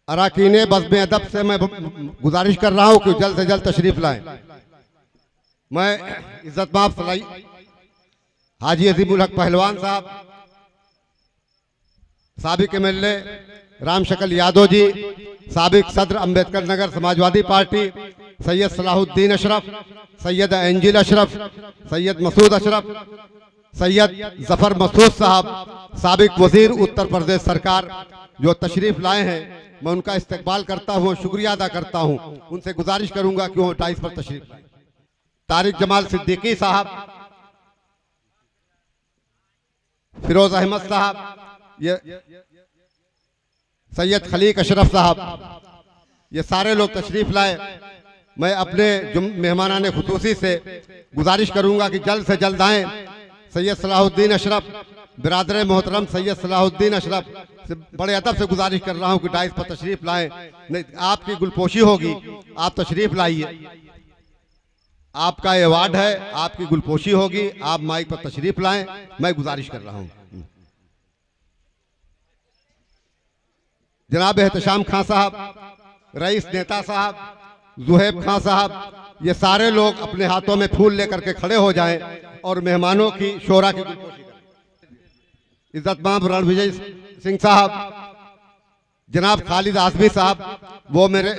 अराकीने बज़्म अदब से मैं गुजारिश कर रहा हूं कि जल्द से जल्द तशरीफ लाएं। मैं इज्जतमाब सलाई हाजी अजीमुल हक पहलवान साहब, साबिक एमएलए राम शकल यादव जी, साबिक सदर अम्बेडकर नगर समाजवादी पार्टी, सैयद सलाहुद्दीन अशरफ, सैयद एंजिल अशरफ, सैयद मसूद अशरफ, सैयद जफर मसूद साहब, साबिक वजीर उत्तर प्रदेश सरकार जो तशरीफ लाए हैं, मैं उनका इस्तकबाल करता हूँ, शुक्रिया अदा करता हूँ। उनसे गुजारिश करूंगा कि वो डाइस पर तशरीफ लाएं। तारिक जमाल सिद्दीकी साहब, फिरोज अहमद साहब, ये सैयद खलीक अशरफ साहब, ये सारे लोग तशरीफ लाए। मैं अपने मेहमानाने खुसूसी से गुजारिश करूंगा कि जल्द से जल्द आएँ। सैयद सलाहुद्दीन अशरफ, बिरादर मोहतरम सैयद सलाहुद्दीन अशरफ से बड़े अदब से गुजारिश कर रहा हूं कि डाइस पर तशरीफ लाएं। नहीं, आपकी गुलपोशी होगी, आप तशरीफ लाइए। आपका ये वार्ड है, आपकी गुलपोशी होगी, आप माइक पर तशरीफ लाएं, मैं गुजारिश कर रहा हूं। जनाब एहतशाम खां साहब, रईस नेता साहब, जुहेब खां साहब, ये सारे लोग अपने हाथों में फूल लेकर के खड़े हो जाएं और मेहमानों की शोरा की गुलपोशी करें। इज्जतमाब रणविजय सिंह साहब, जनाब खालिद आजमी साहब, वो मेरे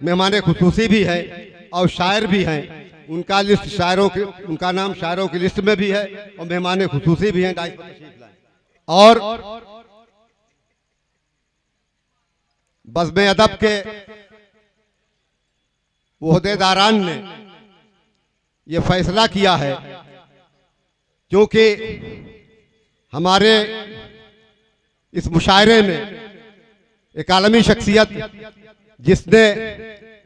मेहमान खुसूसी भी हैं और शायर भी हैं। उनका लिस्ट शायरों की, उनका नाम शायरों की लिस्ट में भी है और मेहमान खुसूसी भी हैं। और बज़्म अदब के ओहदेदारान ने ये फैसला किया है, क्योंकि हमारे इस मुशायरे में एक आलमी शख्सियत जिसने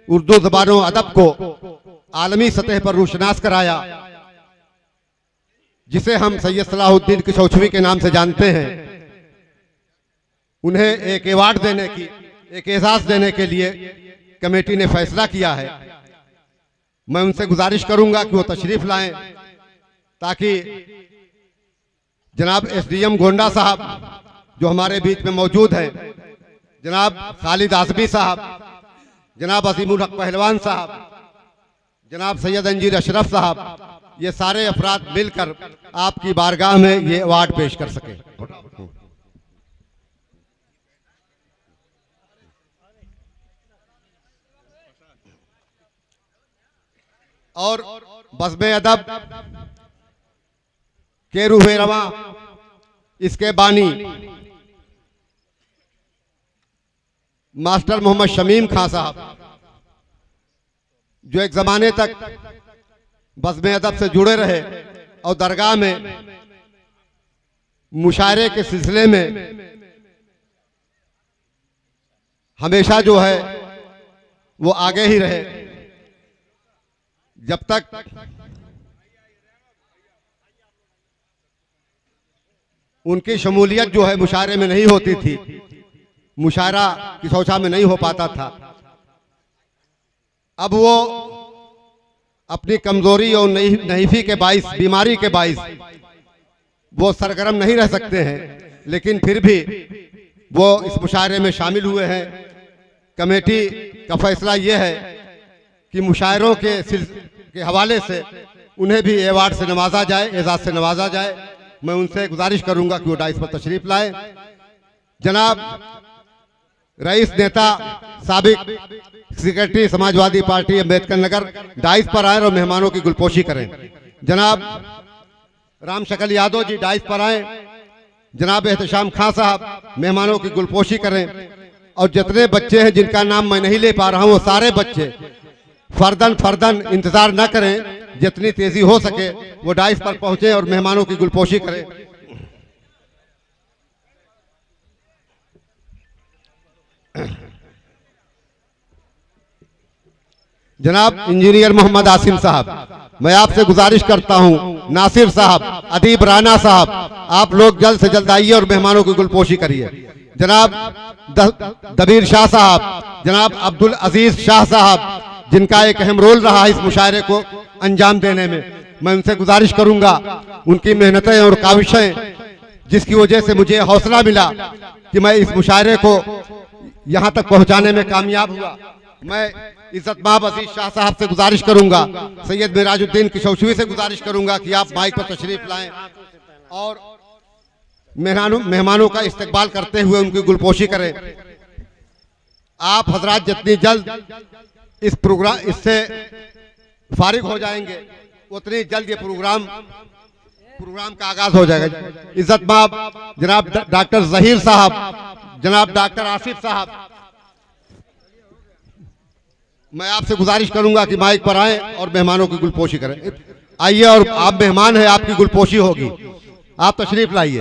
उर्दू ज़बान और अदब को आलमी सतह पर रोशनास कराया, जिसे हम सैयद सलाहुद्दीन किशौछवी के नाम से जानते हैं, उन्हें एक अवार्ड देने की, एक एजाज देने के लिए कमेटी ने फैसला किया है। मैं उनसे गुजारिश करूंगा कि वो तशरीफ लाएं, ताकि जनाब एसडीएम गोंडा साहब जो हमारे बीच में मौजूद हैं, जनाब खालिद आजमी साहब, जनाब अजीमुल हक पहलवान साहब, जनाब सैयद अंजीर अशरफ साहब, ये सारे अफराद मिलकर आपकी बारगाह में ये अवार्ड पेश कर सके। और बज़्म अदब के रूहे रवां, इसके बानी मास्टर मोहम्मद शमीम खां साहब, जो एक जमाने तक बज़्म अदब से जुड़े रहे और दरगाह में मुशायरे के सिलसिले में हमेशा जो है वो आगे ही रहे। जब तक उनकी शमूलियत जो है मुशायरे में नहीं होती थी, मुशायरा की सोचा में नहीं हो पाता था, अब वो अपनी कमजोरी और नहीफी के बाइस, बीमारी के बाइस वो सरगर्म नहीं रह सकते हैं, लेकिन फिर भी वो इस मुशायरे में शामिल हुए हैं। कमेटी का फैसला ये है कि मुशायरों के हवाले से उन्हें भी अवार्ड से नवाजा जाए, एजाज से नवाजा जाए। मैं उनसे गुजारिश करूंगा कि वो डाइस पर तशरीफ लाए। जनाब रईस नेता, साबिक secretary Samajwadi party Ambedkar Nagar, dice पर आए और मेहमानों की गुलपोशी करें। जनाब राम शकल यादव जी डाइस पर आए। जनाब एहतशाम खां साहब मेहमानों की गुलपोशी करें। और जितने बच्चे हैं जिनका नाम मैं नहीं ले पा रहा हूं, वो सारे बच्चे फर्दन इंतजार न करें, जितनी तेजी हो सके वो डाइस पर पहुंचे और मेहमानों की गुलपोशी करें। जनाब इंजीनियर मोहम्मद आसिम साहब, मैं आपसे गुजारिश करता हूं, नासिर साहब, अदीब राना साहब, आप लोग जल्द से जल्द आइए और मेहमानों की गुलपोशी करिए। जनाब दबीर शाह साहब, जनाब अब्दुल अजीज शाह साहब, जिनका एक अहम रोल रहा इस मुशायरे को अंजाम देने में, मैं उनसे गुजारिश करूंगा, उनकी मेहनतें और काविशें जिसकी वजह से मुझे हौसला मिला कि मैं इस मुशायरे को यहाँ तक पहुँचाने में कामयाब हुआ। मैं इज्जतमाब अजीज शाह साहब से गुजारिश करूंगा, सैयद मिराजुद्दीन किशौशवी से गुजारिश करूंगा कि आप माइक पर तशरीफ लाएं और मेहमानों का इस्तकबाल करते हुए उनकी गुलपोशी करें। आप हजरात जितनी जल्द इस प्रोग्राम इससे फारिग हो जाएंगे उतनी जल्द ये प्रोग्राम का आगाज हो जाएगा। इज्जतमाब जनाब डॉक्टर जहीर साहब, जनाब डॉक्टर आसिफ साहब, मैं आपसे गुजारिश करूंगा कि माइक पर आएं और मेहमानों की गुलपोशी करें। आइए, और आप मेहमान हैं, आपकी गुलपोशी होगी, आप तशरीफ लाइए।